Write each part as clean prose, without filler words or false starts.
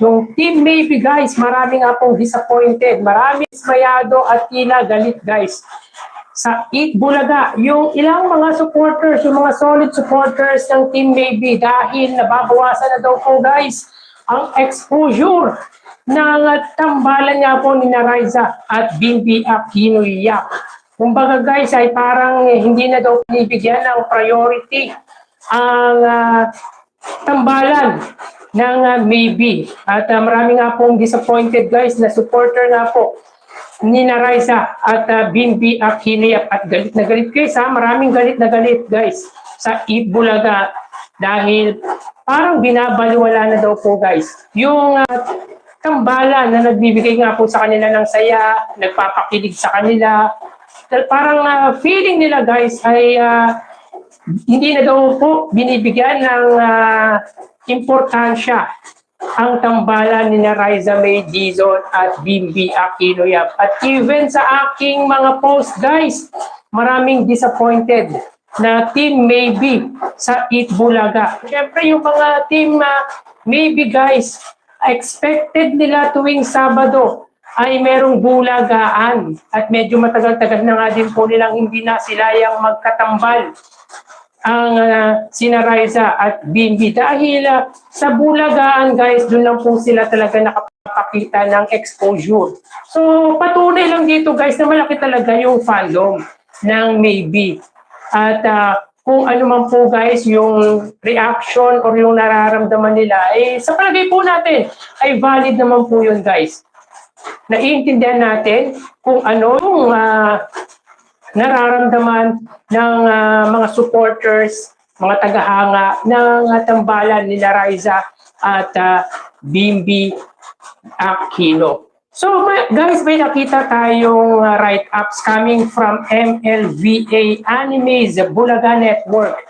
Yung team maybe guys, marami nga pong disappointed. Marami dismayado at tila galit guys. Sa Eat Bulaga, yung ilang mga supporters, yung mga solid supporters ng team maybe dahil nababawasan na daw po guys ang exposure ng tambalan nga po ni Raisa at Bimbi Aquino Yap. Kumbaga guys ay parang hindi na daw pinibigyan ng priority ang tambalan ng maybe. At marami nga pong disappointed guys na supporter nga po ni Raisa at Bimbi Aquino Yap. At galit na galit guys ha, maraming galit na galit guys sa Eat Bulaga dahil parang binabaliwala na daw po guys yung tambalan na nagbibigay nga po sa kanila ng saya, nagpapakilig sa kanila. Parang feeling nila guys ay hindi na daw po binibigyan ng importansya ang tambalan ni Raisa May Dizon at Bimbi Aquino Yap. At even sa aking mga post guys, maraming disappointed na team maybe sa Eat Bulaga. Siyempre yung mga team maybe guys, expected nila tuwing Sabado ay merong bulagaan at medyo matagal-tagal na nga din po nilang hindi na sila yung magkatambal ang sina Raisa at Bimbi dahil sa bulagaan guys, doon lang po sila talaga nakapakita ng exposure. So patunay lang dito guys na malaki talaga yung fandom ng maybe. At kung ano man po guys yung reaction or yung nararamdaman nila, sa palagay po natin ay valid naman po yun guys. Naiintindihan natin kung ano yung nararamdaman ng mga supporters, mga tagahanga ng tambalan ni Raisa at Bimbi Aquino. So guys, may nakita tayong write-ups coming from MLVA Animes Bulaga Network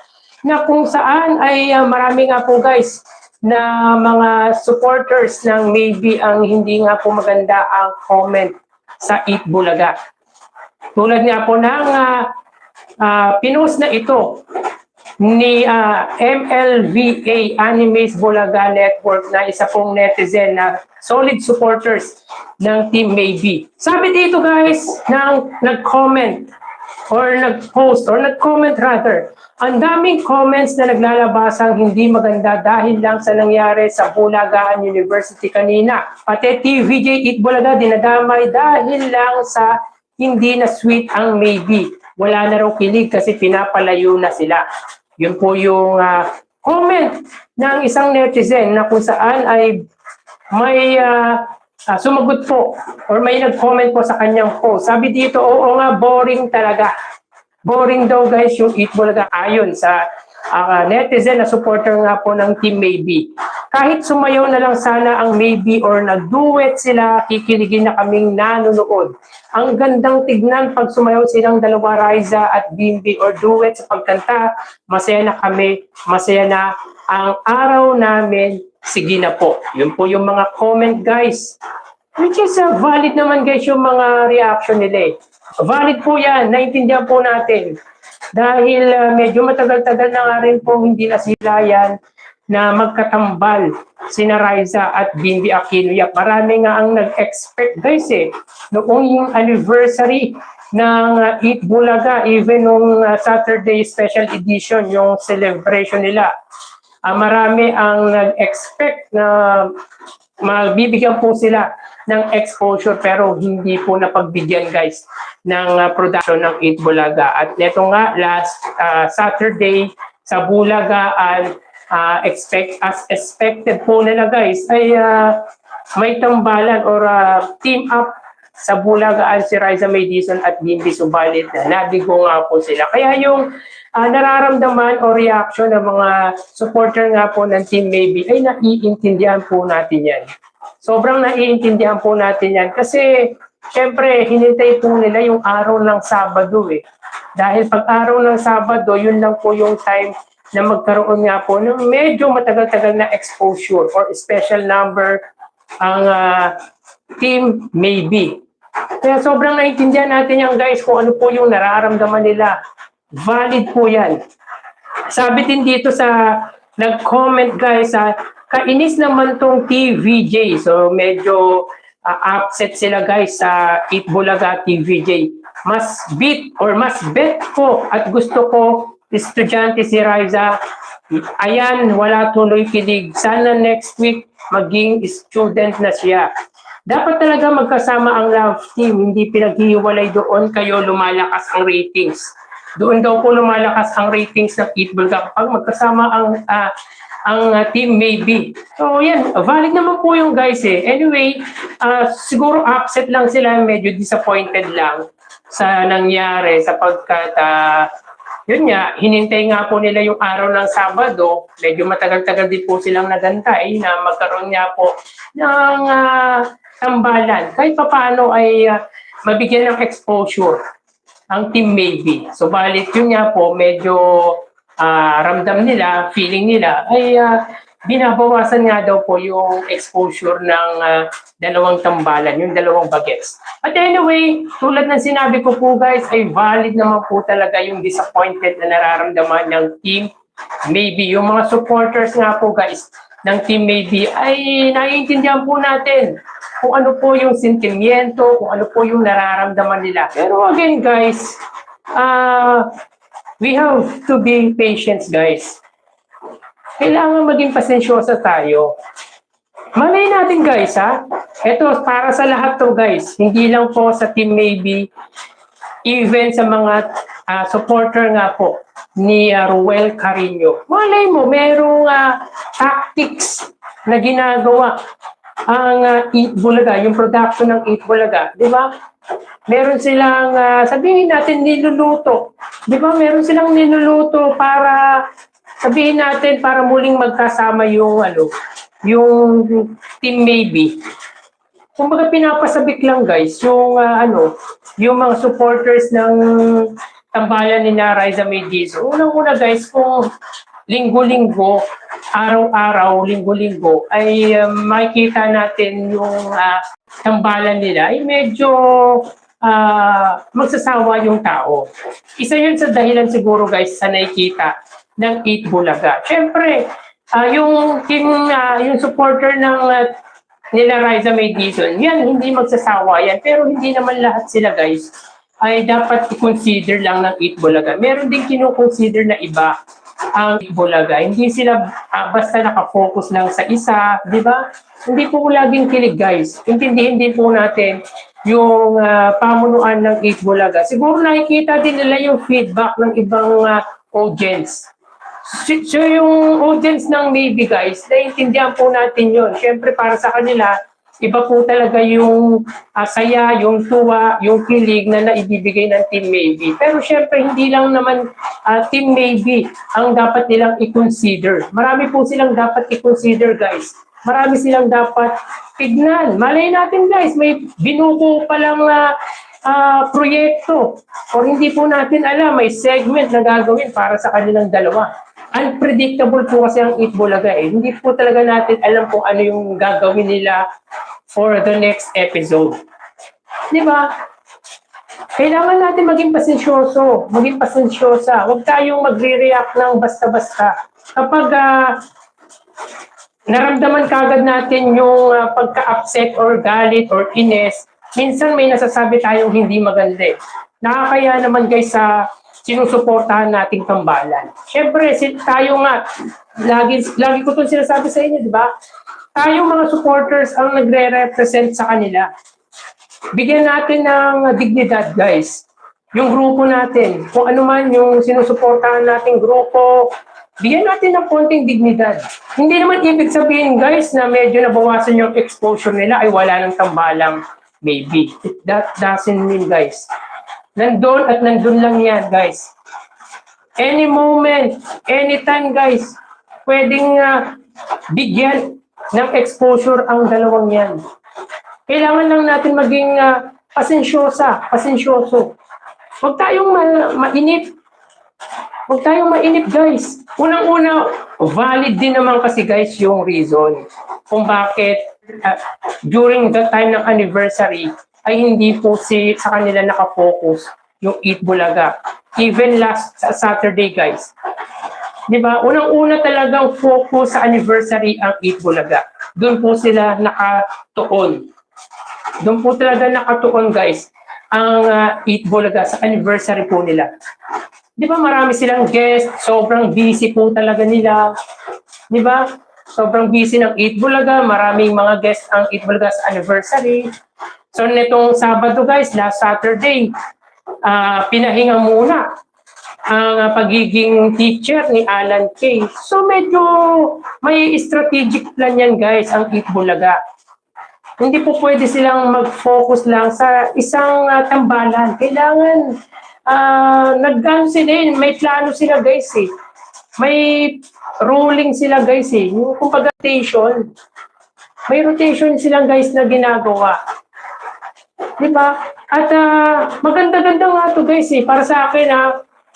na kung saan ay marami nga po guys na mga supporters ng maybe ang hindi nga po maganda ang comment sa Eat Bulaga. Tulad nga po ng pinost na ito ni MLVA Animes Bulaga Network na isa pong netizen na solid supporters ng Team Maybe. Sabi dito guys, nag-comment or nag-post or nag-comment rather, ang daming comments na naglalabasang hindi maganda dahil lang sa nangyari sa Bulagaan University kanina. Pati TVJ Eat Bulaga dinadamay dahil lang sa hindi na sweet ang Maybe. Wala na raw kilig kasi pinapalayo na sila. Yun po yung comment ng isang netizen na kung saan ay may sumagot po or may nag-comment po sa kanyang post. Sabi dito, oo nga, boring talaga. Boring daw guys yung Eat Bulaga ayon sa netizen na supporter nga po ng Team Maybe. Kahit sumayaw na lang sana ang Maybe or nag-duet sila, kikiligin na kaming nanonood. Ang gandang tignan pag sumayaw silang dalawa, Raisa at Bimbi, or duet sa pagkanta, masaya na kami, masaya na ang araw namin, sige na po. Yun po yung mga comment guys. Which is valid naman guys yung mga reaction nila. Valid po yan, naintindihan po natin. Dahil medyo matagal-tagal na nga rin po hindi na sila yan na magkatambal sina Raisa at Bimbi Aquino Yap. Marami nga ang nag-expect guys noong yung anniversary ng Eat Bulaga, even nung Saturday special edition, yung celebration nila. Marami ang nag-expect na magbibigyan po sila ng exposure pero hindi po napagbigyan guys ng production ng Eat Bulaga. At neto nga last Saturday sa Bulagaan, as expected po nila guys ay may tambalan or team up sa Bulagaan si Raisa May Dizon at Bimbi, subalit nabigo nga po sila. Kaya yung nararamdaman o reaction ng mga supporter nga po ng Team Maybe ay naiintindihan po natin yan. Sobrang naiintindihan po natin yan kasi syempre hinintay po nila yung araw ng Sabado Dahil pag araw ng Sabado, yun lang po yung time na magkaroon nga po ng medyo matagal-tagal na exposure or special number ang Team Maybe. Kaya sobrang naiintindihan natin yan guys kung ano po yung nararamdaman nila. Valid po yan. Sabi din dito sa nag-comment guys, kainis naman tong TVJ. So medyo upset sila guys sa Itbulaga TVJ. Mas bet ko at gusto ko estudyante si Riza. Ayan, wala tuloy kilig. Sana next week maging student na siya. Dapat talaga magkasama ang love team, hindi pinaghihiwalay doon kayo lumalakas ang ratings. Doon daw po lumalakas ang ratings ng Itbulaga kapag magkasama ang team maybe. So yan, valid naman po yung guys eh. Anyway, siguro upset lang sila, medyo disappointed lang sa nangyari sapagkat yun nga, hinintay nga po nila yung araw ng Sabado. Medyo matagal-tagal din po silang nagantay na magkaroon nga po ng tambalan. Kahit paano ay mabigyan ng exposure ang team maybe. So balit yun nga po, medyo ramdam nila, feeling nila, ay binabawasan nga daw po yung exposure ng dalawang tambalan, yung dalawang bagets. But anyway, tulad ng sinabi ko po guys, ay valid naman po talaga yung disappointed na nararamdaman ng team. Maybe yung mga supporters nga po guys ng team maybe ay naiintindihan po natin kung ano po yung sentimiento, kung ano po yung nararamdaman nila. Pero again guys, we have to be patient guys. Kailangan maging pasensyosa tayo. Malay natin guys ha. Ito para sa lahat to guys. Hindi lang po sa team maybe. Even sa mga supporter nga po ni Ruel Carino. Malay mo, merong tactics na ginagawa ang Itbulaga, yung production ng Itbulaga. Di ba? Meron silang, sabihin natin, niluluto. Di ba? Meron silang niluluto para sabihin natin para muling magkasama yung yung team maybe. Kumbaga pinapasabik lang guys yung yung mga supporters ng tambalan ni Riza Mestizo. Unang-una guys, kung linggo-linggo, araw-araw, linggo-linggo ay makikita natin yung tambalan nila ay medyo magsasawa yung tao. Isa yun sa dahilan siguro guys sa nakikita ng Itbulaga. Siyempre, yung team, yung supporter ng nila Riza Mestizo, yan, hindi magsasawa yan. Pero hindi naman lahat sila guys ay dapat i-consider lang ng Itbulaga. Meron din kino-consider na iba ang Itbulaga. Hindi sila basta nakafocus lang sa isa, di ba? Hindi po laging kilig guys. Intindihin din po natin yung pamunuan ng Itbulaga. Siguro nakikita din nila yung feedback ng ibang audience. So yung audience ng maybe guys, naiintindihan po natin yun. Siyempre para sa kanila, iba po talaga yung saya, yung tuwa, yung kilig na naibibigay ng team maybe. Pero siyempre hindi lang naman team maybe ang dapat nilang i-consider. Marami po silang dapat i-consider guys. Marami silang dapat tignan. Malay natin guys, may binuko palang proyekto. O hindi po natin alam, may segment na gagawin para sa kanilang dalawa. Unpredictable po kasi ang Itbulaga eh. Hindi po talaga natin alam kung ano yung gagawin nila for the next episode. Di ba? Kailangan natin maging pasensyoso, maging pasensyosa. Huwag tayong magre-react ng basta-basta. Kapag naramdaman kagad natin yung pagka-upset or galit or inis, minsan may nasasabi tayong hindi maganda. Nakakaya naman guys sa sinusuportahan nating tambalan. Siyempre, tayo nga, lagi ko itong sinasabi sa inyo, di ba? Tayong mga supporters ang nagre-represent sa kanila. Bigyan natin ng dignidad, guys. Yung grupo natin, kung ano man yung sinusuportahan nating grupo, bigyan natin ng konting dignidad. Hindi naman ibig sabihin, guys, na medyo nabawasan yung exposure nila ay wala ng tambalang maybe. That doesn't mean, guys. Nandun at nandun lang yan, guys. Any moment, anytime, guys, pwedeng bigyan ng exposure ang dalawang yan. Kailangan lang natin maging pasensyoso. Huwag tayong mainip. Huwag tayong mainip, guys. Unang-una, valid din naman kasi, guys, yung reason kung bakit during the time ng anniversary, ay hindi po sa kanila nakafocus yung Itbulaga. Even last Saturday, guys, Di ba? Unang-una talagang focus sa anniversary ang Eat Bulaga. Doon po sila nakatuon. Doon po talaga nakatuon, guys, ang Eat Bulaga sa anniversary po nila. Di ba marami silang guest, sobrang busy po talaga nila. Di ba? Sobrang busy ng Eat Bulaga, maraming mga guests ang Eat Bulaga sa anniversary. So nitong Sabado, guys, last Saturday, pinahinga muna ang pagiging teacher ni Alan Kay. So medyo may strategic plan yan, guys, ang Eat Bulaga. Hindi po pwede silang mag-focus lang sa isang tambalan. Kailangan nag-ano sila, may plano sila, guys, eh. May rolling sila, guys, eh. Yung kumbaga rotation. May rotation silang, guys, na ginagawa. Diba? At maganda-ganda nga to, guys, eh. Para sa akin,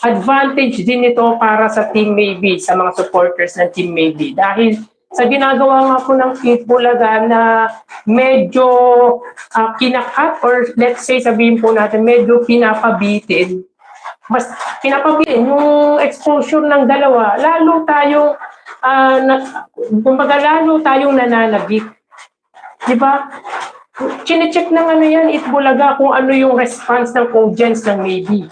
advantage din ito para sa Team Maybe, sa mga supporters ng Team Maybe. Dahil sa ginagawa nga po ng Eat Bulaga na medyo kinakat, or let's say, sabihin po natin, medyo pinapabitin. Mas pinapabitin yung exposure ng dalawa, lalo tayong, kumbaga lalo tayong nananabik. Diba? Chine-check ng ano yan, Eat Bulaga, kung ano yung response ng audience ng Maybe.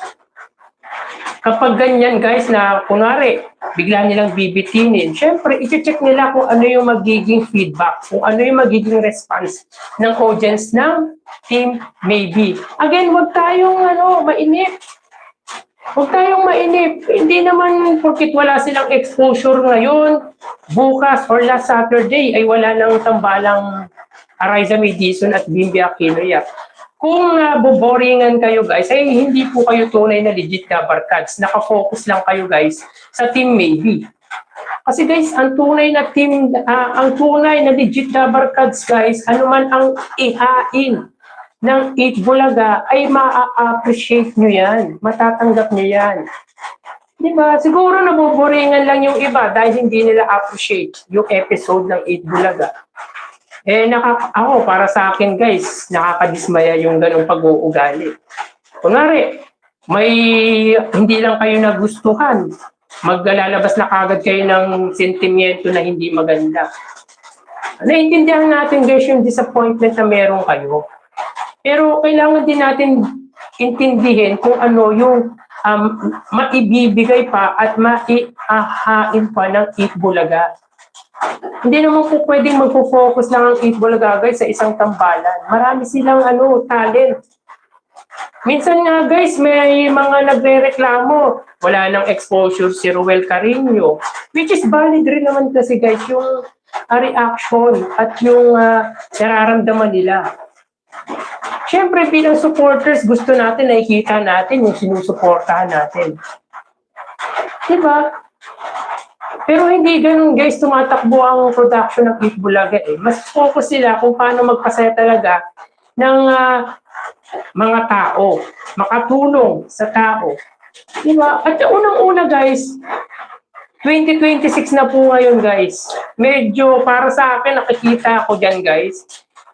Kapag ganyan, guys, na kunwari, bigla nilang bibitinin, syempre, i-check nila kung ano yung magiging feedback, kung ano yung magiging response ng audience ng Team Maybe. Again, huwag tayong mainip. Huwag tayong mainip. Hindi naman porkit wala silang exposure ngayon, bukas or last Saturday, ay wala nang tambalang Ariza May Dizon at Bimby Aquino. Kung boboringan kayo, guys, ay hindi po kayo tunay na legit Dabar Cats. Nakafocus lang kayo, guys, sa Team Maybe. Kasi, guys, ang tunay na legit Dabar Cats, guys, ano man ang ihain ng Eat Bulaga, ay ma-appreciate nyo yan. Matatanggap nyo yan. Diba? Siguro naboboringan lang yung iba dahil hindi nila appreciate yung episode ng Eat Bulaga. Ako, para sa akin, guys, nakakadismaya yung ganong pag-uugali. Kunwari, hindi lang kayo nagustuhan, maglalabas na kagad kayo ng sentimiento na hindi maganda. Naiintindihan natin, guys, yung disappointment na meron kayo. Pero kailangan din natin intindihin kung ano yung maibibigay pa at maiahain pa ng Eat Bulaga. Hindi naman po pwedeng magpo-focus lang ang Eat Bulaga, guys, sa isang tambalan. Marami silang talent. Minsan nga, guys, may mga nagre-reklamo. Wala nang exposure si Ruel Carino. Which is valid rin naman kasi, guys, yung reaction at yung nararamdaman nila. Siyempre, bilang supporters, gusto natin, nakikita natin yung sinusuportahan natin. Diba? Pero hindi ganun, guys, tumatakbo ang production ng Eat Bulaga. Mas focus sila kung paano magpasaya talaga ng mga tao, makatulong sa tao. Diba? At unang-una, guys, 2026 na po ngayon, guys. Medyo, para sa akin, nakikita ko dyan, guys,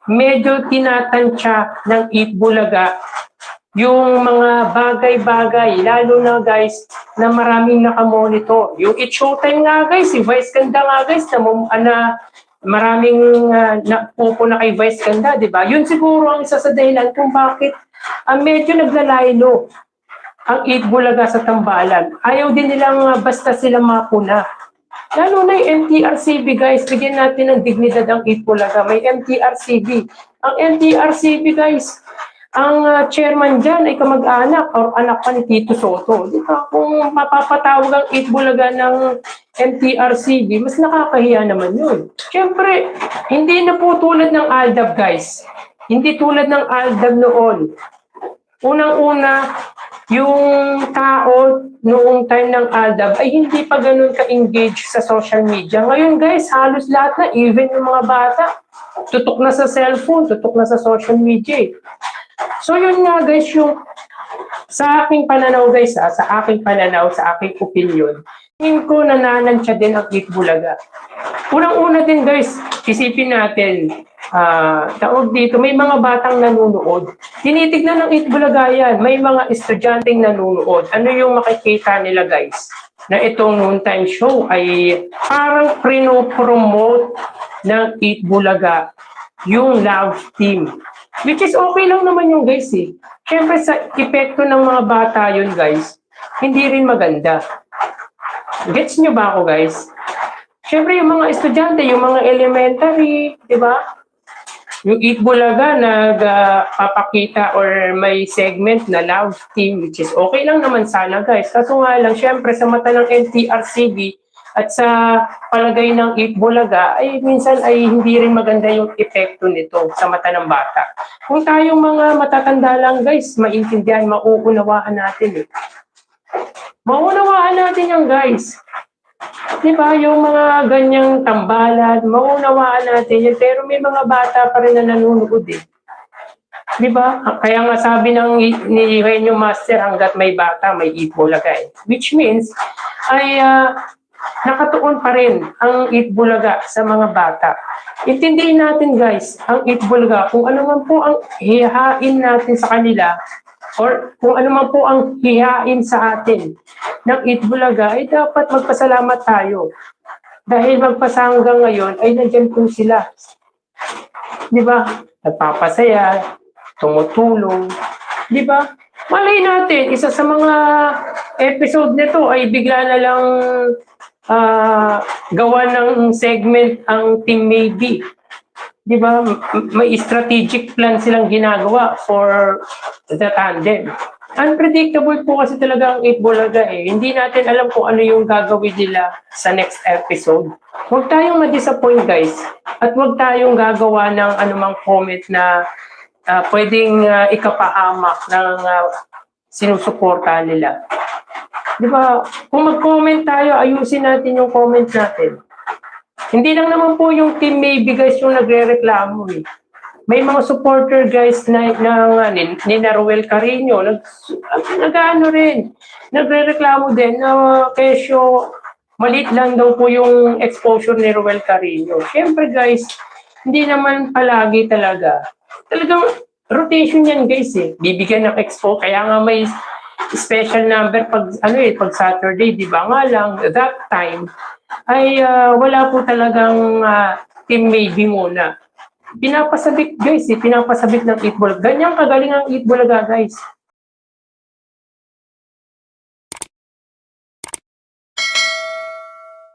medyo tinatansya ng Eat Bulaga yung mga bagay-bagay, lalo na, guys, na maraming nakamonitor. Yung It's Showtime nga, guys, si Vice Ganda nga, guys, na maraming napupo na kay Vice Ganda, di ba? Yun siguro ang isa sa dahilan kung bakit medyo naglalaylo ang Eat Bulaga sa tambalan. Ayaw din nilang basta sila mapuna. Lalo na yung MTRCB, guys, bigyan natin ng dignidad ang Eat Bulaga. May MTRCB. Ang MTRCB, guys, ang chairman dyan ay kamag-anak or anak pa ni Tito Soto. Di ba? Kung mapapatawag ang Eat Bulaga ng MTRCB, mas nakakahiya naman yun. Siyempre, hindi na po tulad ng Aldab, guys. Hindi tulad ng Aldab noon. Unang-una, yung tao noong time ng Aldab ay hindi pa ganun ka-engage sa social media. Ngayon, guys, halos lahat na, even yung mga bata, tutok na sa cellphone, tutok na sa social media. So yun nga, guys, yung sa aking pananaw, guys, sa aking pananaw, sa aking opinion, tingin ko nananansya din ang Eat Bulaga. Unang-una din guys, isipin natin, tawag dito, may mga batang nanonood. Tinitignan ng Eat Bulaga yan, may mga estudyanteng nanonood. Ano yung makikita nila guys? Na itong noontime show ay parang promote ng Eat Bulaga yung love team. Which is okay lang naman yung guys eh. Siyempre sa epekto ng mga bata yun guys, hindi rin maganda. Gets nyo ba ako guys? Siyempre yung mga estudyante, yung mga elementary, di ba? Yung Eat Bulaga nagpapakita or may segment na love team, which is okay lang naman sana guys. Kaso nga lang, siyempre sa mata ng NTRCB at sa palagay ng Eat Bulaga, ay minsan ay hindi rin maganda yung epekto nito sa mata ng bata. Kung tayong mga matatanda lang guys, maintindihan, mauunawaan natin eh. Maunawaan natin yan guys. Di ba, yung mga ganyang tambalan, maunawaan natin yan, pero may mga bata pa rin na nanonood eh. Di ba? Kaya nga sabi ni Renyo Master, hanggat may bata, may Eat Bulaga eh. Which means, ay nakatuon pa rin ang Eat Bulaga sa mga bata. Intindihin natin guys, ang Eat Bulaga, kung ano man po ang hihain natin sa kanila, or kung ano man po ang hihain sa atin ng Eat Bulaga, ay dapat magpasalamat tayo. Dahil magpasanggang ngayon, ay nandiyan po sila. Di ba? Nagpapasaya, tumutulong. Di ba? Malay natin, isa sa mga episode nito ay bigla na lang gawa ng segment ang Team Maybe. Di ba? May strategic plan silang ginagawa for the tandem. Unpredictable po kasi talaga ang Eat Bulaga eh. Hindi natin alam kung ano yung gagawin nila sa next episode. Huwag tayong ma-disappoint guys. At huwag tayong gagawa ng anumang comment na pwedeng ikapahamak ng sinusuporta nila. Di ba? Kung mag-comment tayo, ayusin natin yung comment natin. Hindi lang naman po yung Team Maybe guys yung nagre-reklamo eh. May mga supporter guys ni Ruel Carino, nagre-reklamo din na kesyo maliit lang daw po yung exposure ni Ruel Carino. Siyempre guys, hindi naman palagi talaga. Talagang rotation yan guys eh. Bibigyan ng expo, kaya nga may special number pag Saturday, di ba nga lang, that time, ay wala po talagang Team Maybe muna. Pinapasabit guys eh, pinapasabit ng Eat Bulaga. Ganyan kagaling ang Eat Bulaga guys.